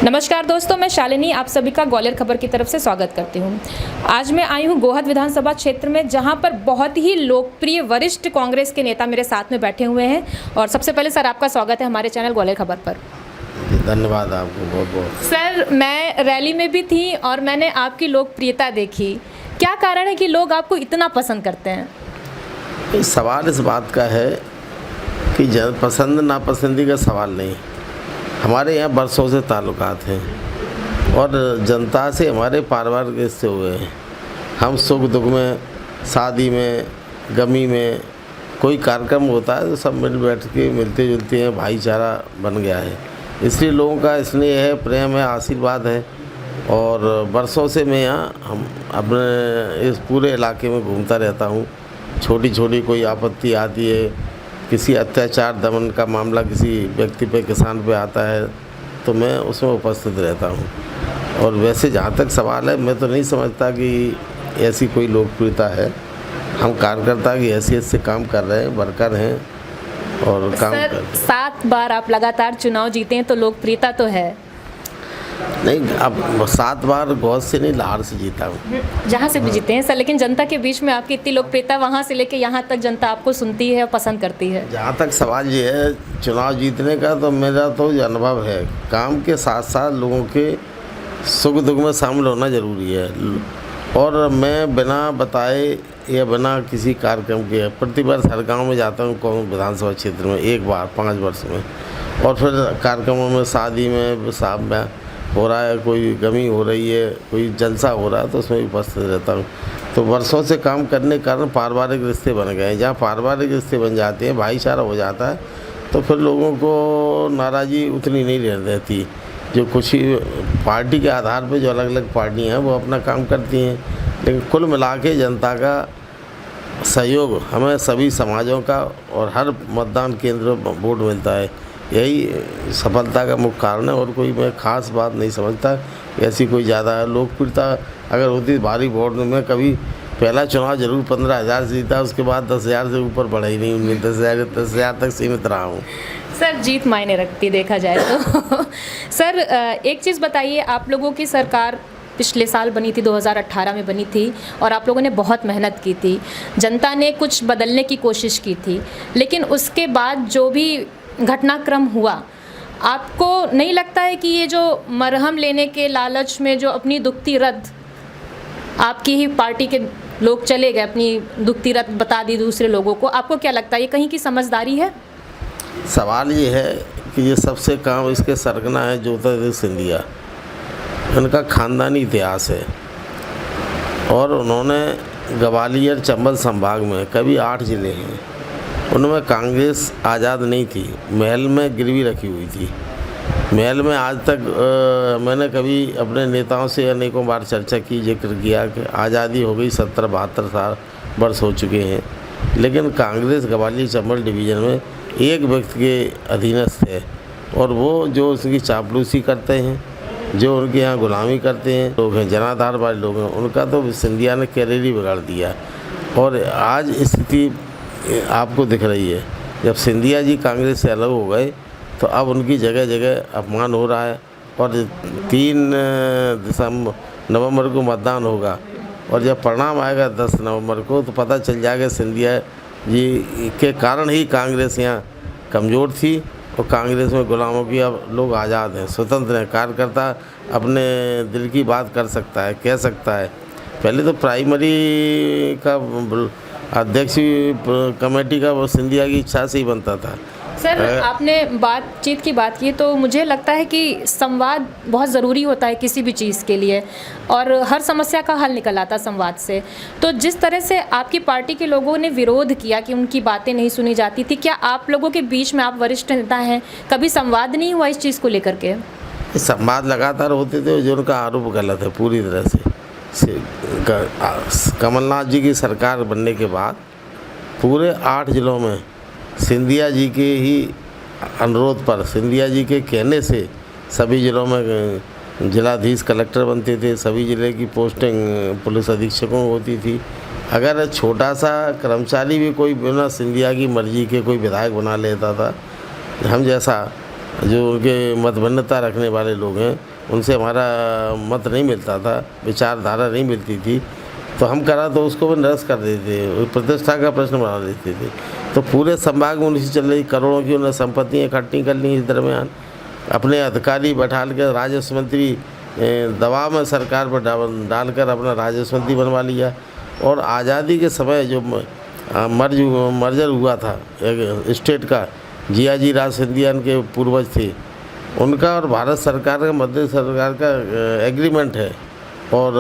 नमस्कार दोस्तों, मैं शालिनी आप सभी का ग्वालियर खबर की तरफ से स्वागत करती हूं। आज मैं आई हूं गोहद विधानसभा क्षेत्र में, जहां पर बहुत ही लोकप्रिय वरिष्ठ कांग्रेस के नेता मेरे साथ में बैठे हुए हैं। और सबसे पहले सर, आपका स्वागत है हमारे चैनल ग्वालियर खबर पर। धन्यवाद आपको बहुत बहुत। सर, मैं रैली में भी थी और मैंने आपकी लोकप्रियता देखी। क्या कारण है कि लोग आपको इतना पसंद करते हैं? सवाल इस बात का है कि पसंद नापसंदी का सवाल नहीं। हमारे यहाँ बरसों से ताल्लुकात हैं और जनता से हमारे पारिवारिक रिश्ते हुए हैं। हम सुख दुख में, शादी में, गमी में कोई कार्यक्रम होता है तो सब मिल बैठ के मिलते जुलते हैं, भाईचारा बन गया है। इसलिए लोगों का स्नेह है, प्रेम है, आशीर्वाद है। और बरसों से मैं यहाँ हम अपने इस पूरे इलाके में घूमता रहता हूँ। छोटी छोटी कोई आपत्ति आती है, किसी अत्याचार दमन का मामला किसी व्यक्ति पे, किसान पे आता है तो मैं उसमें उपस्थित रहता हूँ। और वैसे जहाँ तक सवाल है, मैं तो नहीं समझता कि ऐसी कोई लोकप्रियता है। हम कार्यकर्ता की हैसियत से काम कर रहे हैं, वर्कर हैं और काम कर। 7 बार आप लगातार चुनाव जीते हैं तो लोकप्रियता तो है। नहीं, अब 7 बार गोहद से नहीं, लाहौर से जीता हूँ। जहाँ से भी जीते हैं सर, लेकिन जनता के बीच में आपकी इतनी लोकप्रियता, वहाँ से लेके यहाँ तक जनता आपको सुनती है और पसंद करती है। जहाँ तक सवाल ये है चुनाव जीतने का, तो मेरा तो ये अनुभव है, काम के साथ साथ लोगों के सुख दुख में शामिल होना ज़रूरी है। और मैं बिना बताए या बिना किसी कार्यक्रम के प्रति वर्ष हर गाँव में जाता हूँ, कौन विधानसभा क्षेत्र में एक बार 5 वर्ष में। और फिर कार्यक्रमों में, शादी में, साहब में हो रहा है, कोई गमी हो रही है, कोई जलसा हो रहा है तो उसमें उपस्थित रहता हूँ। तो वर्षों से काम करने के कारण पारिवारिक रिश्ते बन गए हैं। जहाँ पारिवारिक रिश्ते बन जाते हैं, भाईचारा हो जाता है, तो फिर लोगों को नाराज़गी उतनी नहीं रहती। जो कुछ ही पार्टी के आधार पर जो अलग अलग पार्टियाँ हैं वो अपना काम करती हैं, लेकिन कुल मिला के जनता का सहयोग हमें सभी समाजों का और हर मतदान केंद्र पर वोट मिलता है। यही सफलता का मुख्य कारण है। और कोई मैं ख़ास बात नहीं समझता, ऐसी कोई ज़्यादा लोकप्रियता अगर होती भारी वोट में, कभी पहला चुनाव जरूर 15,000 से जीता, उसके बाद 10,000 से ऊपर बढ़ा ही नहीं। 10,000 तक सीमित रहा हूँ। सर, जीत मायने रखती देखा जाए तो। सर, एक चीज़ बताइए, आप लोगों की सरकार पिछले साल बनी थी, 2018 में बनी थी, और आप लोगों ने बहुत मेहनत की थी। जनता ने कुछ बदलने की कोशिश की थी, लेकिन उसके बाद जो भी घटनाक्रम हुआ, आपको नहीं लगता है कि ये जो मरहम लेने के लालच में जो अपनी दुखती रत, आपकी ही पार्टी के लोग चले गए, अपनी दुखती रत बता दी दूसरे लोगों को, आपको क्या लगता है ये कहीं की समझदारी है? सवाल ये है कि ये सबसे काम इसके सरगना है ज्योतिरादित्य सिंधिया। उनका खानदानी इतिहास है और उन्होंने ग्वालियर चंबल संभाग में कभी 8 ज़िले हैं, उनमें कांग्रेस आज़ाद नहीं थी, महल में गिरवी रखी हुई थी। महल में आज तक मैंने कभी अपने नेताओं से अनेकों बार चर्चा की, जिक्र किया कि आज़ादी हो गई 70-72 साल वर्ष हो चुके हैं, लेकिन कांग्रेस ग्वालियर चंबल डिवीज़न में एक व्यक्ति के अधीनस्थ है। और वो जो उसकी चापलूसी करते हैं, जो उनके यहाँ गुलामी करते हैं लोग हैं, जनाधार वाले लोग हैं, उनका तो सिंधिया ने कैरियर ही बिगाड़ दिया। और आज स्थिति आपको दिख रही है, जब सिंधिया जी कांग्रेस से अलग हो गए तो अब उनकी जगह जगह अपमान हो रहा है। और 3 नवंबर को मतदान होगा और जब परिणाम आएगा 10 नवंबर को, तो पता चल जाएगा सिंधिया जी के कारण ही कांग्रेस यहाँ कमज़ोर थी और कांग्रेस में गुलामों की अब लोग आज़ाद हैं, स्वतंत्र हैं। कार्यकर्ता अपने दिल की बात कर सकता है, कह सकता है। पहले तो प्राइमरी का अध्यक्ष कमेटी का वो सिंधिया की इच्छा से ही बनता था। सर, आपने बातचीत की बात की, तो मुझे लगता है कि संवाद बहुत ज़रूरी होता है किसी भी चीज़ के लिए, और हर समस्या का हल निकल आता संवाद से। तो जिस तरह से आपकी पार्टी के लोगों ने विरोध किया कि उनकी बातें नहीं सुनी जाती थी, क्या आप लोगों के बीच में, आप वरिष्ठ नेता हैं, कभी संवाद नहीं हुआ इस चीज़ को लेकर के? संवाद लगातार होते थे, जो उनका आरोप गलत है पूरी तरह से। कमलनाथ जी की सरकार बनने के बाद पूरे 8 ज़िलों में सिंधिया जी के ही अनुरोध पर, सिंधिया जी के कहने से सभी ज़िलों में जिलाधीश कलेक्टर बनते थे, सभी ज़िले की पोस्टिंग पुलिस अधीक्षकों होती थी। अगर छोटा सा कर्मचारी भी कोई बिना सिंधिया की मर्जी के कोई विधायक बना लेता था, हम जैसा जो उनके मतभिन्नता रखने वाले लोग हैं, उनसे हमारा मत नहीं मिलता था, विचारधारा नहीं मिलती थी, तो हम करा तो उसको भी निरस्त कर देते थे, प्रतिष्ठा का प्रश्न बना देते थे। तो पूरे संभाग में उनकी चल रही करोड़ों की उन्होंने संपत्तियाँ इकट्ठी कर ली। इस दरमियान अपने अधिकारी बैठाल के राजस्व मंत्री दबाव में सरकार पर डालकर अपना राजस्व मंत्री बनवा लिया। और आज़ादी के समय जो मर्जर हुआ था एक स्टेट का, जियाजी राव सिंधिया के पूर्वज थे, उनका और भारत सरकार का मध्य सरकार का एग्रीमेंट है, और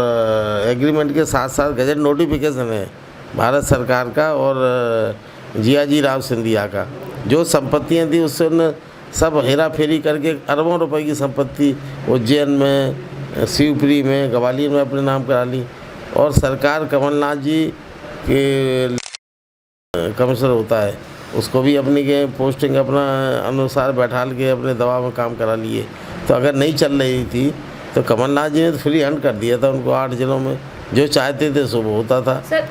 एग्रीमेंट के साथ साथ गजट नोटिफिकेशन है भारत सरकार का और जियाजी राव सिंधिया का। जो संपत्तियां थी उससे उन्होंने सब हेरा फेरी करके अरबों रुपए की संपत्ति उज्जैन में, शिवपुरी में, ग्वालियर में अपने नाम करा ली। और सरकार कमलनाथ जी के कमिश्नर होता है, उसको भी अपनी के पोस्टिंग अपना अनुसार बैठाल के अपने दबाव में काम करा लिए। तो अगर नहीं चल रही थी तो कमलनाथ जी ने तो फ्री हैंड कर दिया था उनको 8 जिलों में, जो चाहते थे सो वो होता था। सर,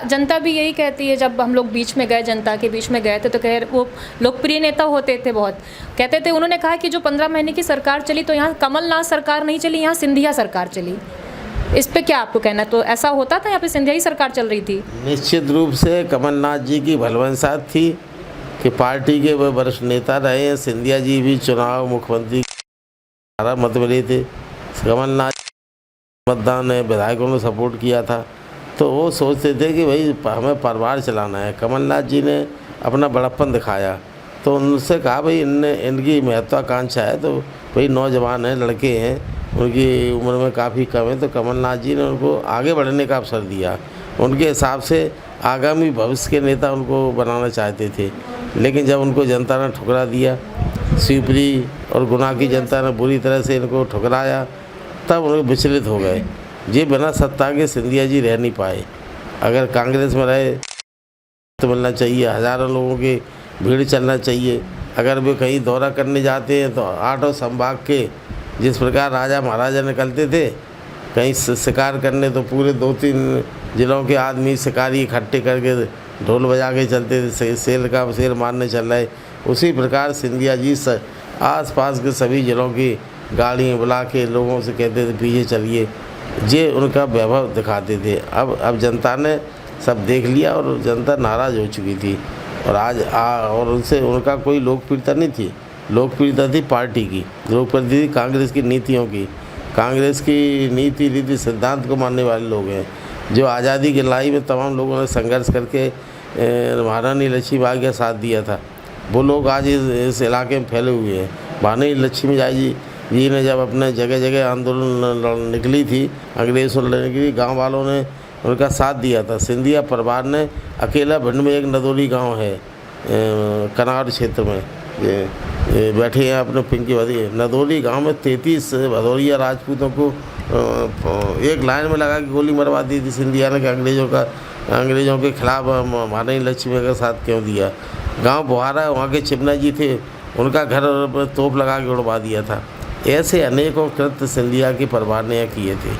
जनता भी यही कहती है। जब हम लोग बीच में गए, जनता के बीच में गए थे, तो कह वो लोकप्रिय नेता होते थे बहुत, कहते थे, उन्होंने कहा कि जो 15 महीने की सरकार चली तो यहाँ कमलनाथ सरकार नहीं चली, यहाँ सिंधिया सरकार चली। इस पे क्या आपको कहना है? तो ऐसा होता था यहाँ पे सिंधिया ही सरकार चल रही थी? निश्चित रूप से कमलनाथ जी की भलवंसात थी कि पार्टी के वह वरिष्ठ नेता रहे हैं। सिंधिया जी भी चुनाव मुख्यमंत्री मत मिले थे, कमलनाथ मतदान ने विधायकों ने सपोर्ट किया था, तो वो सोचते थे कि भाई हमें परिवार चलाना है। कमलनाथ जी ने अपना बड़प्पन दिखाया, तो उनसे कहा भाई इनकी महत्वाकांक्षा है, तो भाई नौजवान हैं, लड़के हैं, उनकी उम्र में काफ़ी कम है, तो कमलनाथ जी ने उनको आगे बढ़ने का अवसर दिया। उनके हिसाब से आगामी भविष्य के नेता उनको बनाना चाहते थे, लेकिन जब उनको जनता ने ठुकरा दिया, शिवपुरी और गुना की जनता ने बुरी तरह से इनको ठुकराया, तब उन्हें विचलित हो गए। ये बिना सत्ता के सिंधिया जी रह नहीं पाए। अगर कांग्रेस में रहे तो मिलना चाहिए, हज़ारों लोगों की भीड़ चलना चाहिए। अगर वे कहीं दौरा करने जाते हैं तो 8 संभाग के जिस प्रकार राजा महाराजा निकलते थे कहीं शिकार करने, तो पूरे 2-3 जिलों के आदमी शिकारी इकट्ठे करके ढोल बजा के चलते थे, शेर मारने चल रहे। उसी प्रकार सिंधिया जी आस पास के सभी जिलों की गाड़ियाँ बुला के लोगों से कहते थे पीछे चलिए, ये उनका वैभव दिखाते थे। अब जनता ने सब देख लिया और जनता नाराज़ हो चुकी थी, और आज और उनसे उनका कोई लोकप्रियता नहीं थी। लोकप्रियता थी पार्टी की, लोकप्रियता थी कांग्रेस की नीतियों की। कांग्रेस की नीति रीति सिद्धांत को मानने वाले लोग हैं, जो आज़ादी की लड़ाई में तमाम लोगों ने संघर्ष करके महारानी लक्ष्मीबाई का साथ दिया था, वो लोग आज इस इलाके में फैले हुए हैं। महारानी लक्ष्मीबाई जी ने जब अपने जगह जगह आंदोलन निकली थी अंग्रेज से लड़ने के लिए, गाँव वालों ने उनका साथ दिया था। सिंधिया परिवार ने अकेला भिंड में एक नदौली गांव है कनाड़ क्षेत्र में, ये बैठे हैं अपने पिंकी वादी, नदौली गांव में 33 भदौरिया राजपूतों को एक लाइन में लगा के गोली मरवा दी थी सिंधिया ने कि अंग्रेज़ों के खिलाफ महारानी लक्ष्मी का साथ क्यों दिया। गांव बुहारा, वहाँ के चिमना जी थे, उनका घर पर तोप लगा के उड़वा दिया था। ऐसे अनेकों कृत्य सिंधिया के परिवार ने किए थे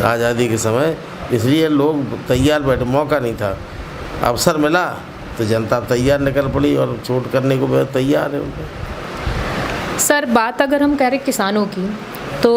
आज़ादी के समय, इसलिए लोग तैयार बैठे, मौका नहीं था। अवसर मिला तो जनता तैयार निकल पड़ी और चोट करने को बहुत तैयार है उनको। सर, बात अगर हम कह रहे किसानों की, तो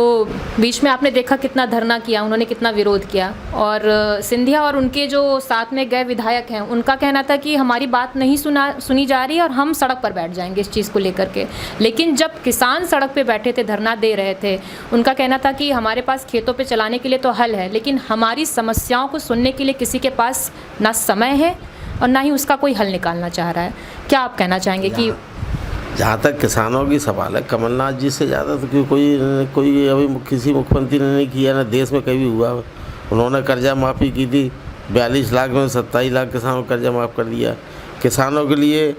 बीच में आपने देखा कितना धरना किया उन्होंने, कितना विरोध किया, और सिंधिया और उनके जो साथ में गए विधायक हैं उनका कहना था कि हमारी बात नहीं सुनी जा रही और हम सड़क पर बैठ जाएंगे इस चीज़ को लेकर के। लेकिन जब किसान सड़क पे बैठे थे, धरना दे रहे थे, उनका कहना था कि हमारे पास खेतों पे चलाने के लिए तो हल है, लेकिन हमारी समस्याओं को सुनने के लिए किसी के पास ना समय है और ना ही उसका कोई हल निकालना चाह रहा है। क्या आप कहना चाहेंगे कि जहाँ तक किसानों की सवाल है, कमलनाथ जी से ज़्यादा तो कोई अभी किसी मुख्यमंत्री ने नहीं किया, ना देश में कभी हुआ। उन्होंने कर्जा माफ़ी की थी, 42 लाख में 27 लाख किसानों को कर्जा माफ़ कर दिया। किसानों के लिए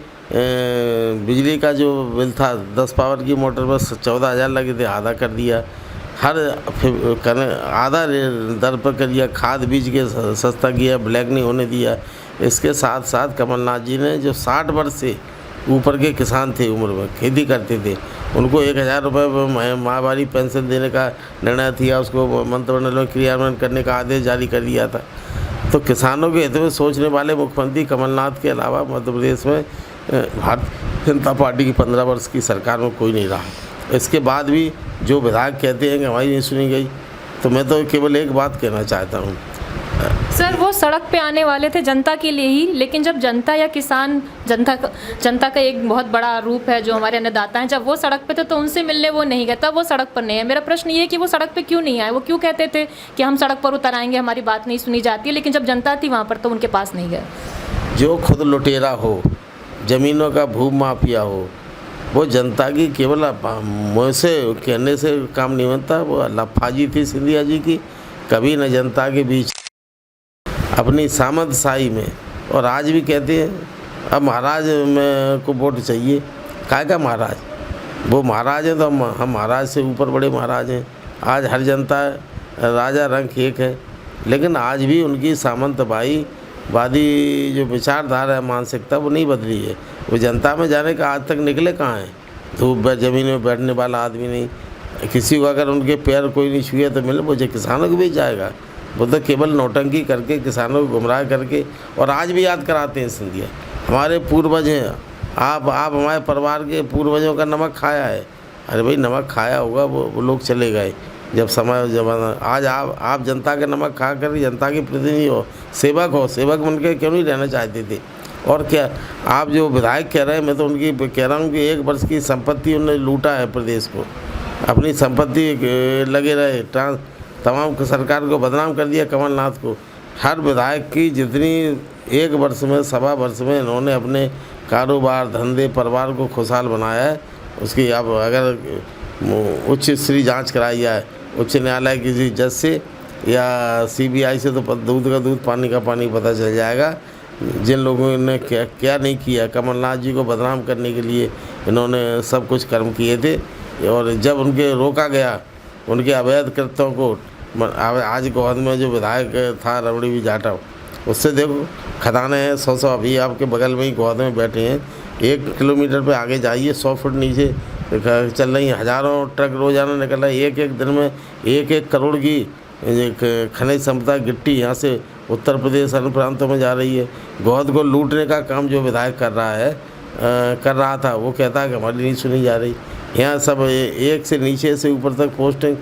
बिजली का जो बिल था 10 पावर की मोटर बस 14,000 लगे थे, आधा कर दिया। आधा दर पर कर दिया। खाद बीज के सस्ता किया, ब्लैक नहीं होने दिया। इसके साथ साथ कमलनाथ जी ने जो 60 वर्ष से ऊपर के किसान थे, उम्र में खेती करते थे, उनको 1,000 रुपये माहवारी पेंशन देने का निर्णय था, उसको मंत्रिमंडल में क्रियान्वयन करने का आदेश जारी कर दिया था। तो किसानों के हित में सोचने वाले मुख्यमंत्री कमलनाथ के अलावा मध्य प्रदेश में भारतीय जनता पार्टी की 15 वर्ष की सरकार में कोई नहीं रहा। इसके बाद भी जो विधायक कहते हैं कि हमारी नहीं सुनी गई, तो मैं तो केवल एक बात कहना चाहता हूँ। सर वो सड़क पे आने वाले थे जनता के लिए ही, लेकिन जब जनता या किसान, जनता का एक बहुत बड़ा रूप है जो हमारे अन्नदाता हैं, जब वो सड़क पे थे तो उनसे मिलने वो नहीं गए, तब वो सड़क पर नहीं है। मेरा प्रश्न ये है कि वो सड़क पे क्यों नहीं आए? वो क्यों कहते थे कि हम सड़क पर उतर आएंगे, हमारी बात नहीं सुनी जाती है, लेकिन जब जनता थी वहाँ पर तो उनके पास नहीं गए। जो खुद लुटेरा हो, ज़मीनों का भू माफिया हो, वो जनता की केवल मुँह से कहने से काम नहीं बनता। वो लफाजी थी सिंधिया जी की, कभी न जनता के बीच अपनी सामंतशाही में। और आज भी कहते हैं अब महाराज में को वोट चाहिए। काय का महाराज? वो महाराज हैं तो हम महाराज से ऊपर बड़े महाराज हैं। आज हर जनता राजा रंग एक है, लेकिन आज भी उनकी सामंतबाई वादी जो विचारधारा है, मानसिकता, वो नहीं बदली है। वो जनता में जाने का आज तक निकले कहाँ हैं? धूप ज़मीन में बैठने वाला आदमी नहीं। किसी को अगर उनके पैर कोई नहीं छुए तो मिले, वो जो किसानों को भी जाएगा। वो तो केवल नौटंकी करके, किसानों को गुमराह करके, और आज भी याद कराते हैं सिंधिया हमारे पूर्वज हैं। आप हमारे परिवार के पूर्वजों का नमक खाया है। अरे भाई, नमक खाया होगा, वो लोग चले गए जब समय जमाना। आज आप जनता का नमक खा कर जनता के प्रतिनिधि हो, सेवक बन के क्यों नहीं रहना चाहते थे? और क्या आप जो विधायक कह रहे हैं, मैं तो उनकी कह रहा हूँ कि 1 वर्ष की संपत्ति उन्होंने लूटा है प्रदेश को, अपनी संपत्ति लगे रहे, तमाम सरकार को बदनाम कर दिया, कमलनाथ को। हर विधायक की जितनी 1 वर्ष में, सवा वर्ष में इन्होंने अपने कारोबार, धंधे, परिवार को खुशहाल बनाया है, उसकी अब अगर उच्च स्तरीय जांच कराई जाए, उच्च न्यायालय किसी जज से या CBI से, तो दूध का दूध, पानी का पानी पता चल जाएगा जिन लोगों ने क्या नहीं किया। कमलनाथ जी को बदनाम करने के लिए इन्होंने सब कुछ कर्म किए थे, और जब उनके रोका गया, उनके अवैध कृत्यों को, आज गोहद में जो विधायक था रबड़ी जाटव, उससे देखो खदाने हैं 100 अभी आपके बगल में ही गोहद में बैठे हैं। 1 किलोमीटर पे आगे जाइए, 100 फुट नीचे चल रही हैं, हज़ारों ट्रक रोज़ाना निकल रहा है। एक दिन में 1-1 करोड़ की खनिज संपदा गिट्टी यहाँ से उत्तर प्रदेश अन्य प्रांतों में जा रही है। गोहद को लूटने का काम जो विधायक कर रहा था, वो कहता है कि हमारी नहीं सुनी जा रही। यहाँ सब एक से नीचे से ऊपर तक पोस्टिंग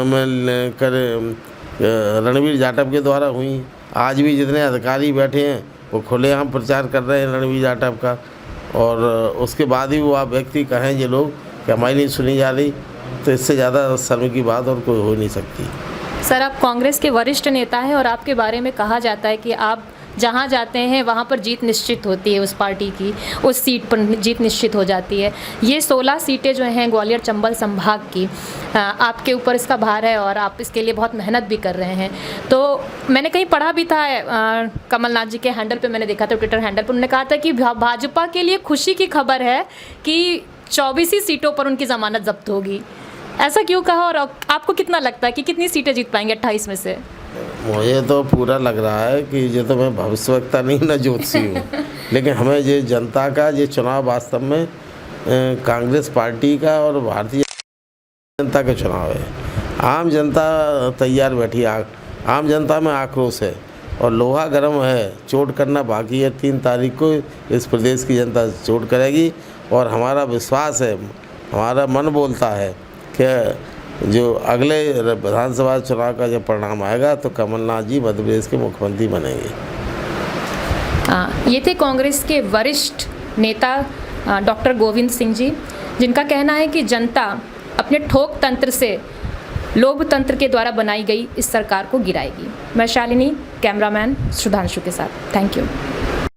में रणवीर जाटव के द्वारा हुई। आज भी जितने अधिकारी बैठे हैं वो खुलेआम प्रचार कर रहे हैं रणवीर जाटव का, और उसके बाद ही वो आप व्यक्ति कहें ये लोग कि हमारी नहीं सुनी जा रही, तो इससे ज़्यादा शर्म की बात और कोई हो नहीं सकती। सर, आप कांग्रेस के वरिष्ठ नेता हैं और आपके बारे में कहा जाता है कि आप जहाँ जाते हैं वहाँ पर जीत निश्चित होती है, उस पार्टी की उस सीट पर जीत निश्चित हो जाती है। ये 16 सीटें जो हैं ग्वालियर चंबल संभाग की, आपके ऊपर इसका भार है और आप इसके लिए बहुत मेहनत भी कर रहे हैं। तो मैंने कहीं पढ़ा भी था, कमलनाथ जी के हैंडल पे मैंने देखा था, ट्विटर हैंडल पर उन्होंने कहा था कि भाजपा के लिए खुशी की खबर है कि 24 ही सीटों पर उनकी ज़मानत जब्त होगी। ऐसा क्यों कहा, और आपको कितना लगता है कि कितनी सीटें जीत पाएंगे 28 में से? मुझे तो पूरा लग रहा है कि ये तो मैं भविष्यवक्ता नहीं ना ज्योतिषी हूँ, लेकिन हमें ये जनता का ये चुनाव वास्तव में कांग्रेस पार्टी का और भारतीय जनता का चुनाव है। आम जनता तैयार बैठी, आम जनता में आक्रोश है और लोहा गर्म है, चोट करना बाकी है। 3 तारीख को इस प्रदेश की जनता चोट करेगी, और हमारा विश्वास है, हमारा मन बोलता है कि जो अगले विधानसभा चुनाव का जब परिणाम आएगा तो कमलनाथ जी मध्य प्रदेश के मुख्यमंत्री बनेंगे। ये थे कांग्रेस के वरिष्ठ नेता डॉक्टर गोविंद सिंह जी, जिनका कहना है कि जनता अपने ठोक तंत्र से, लोभ तंत्र के द्वारा बनाई गई इस सरकार को गिराएगी। मैं शालिनी, कैमरामैन सुधांशु के साथ। Thank you.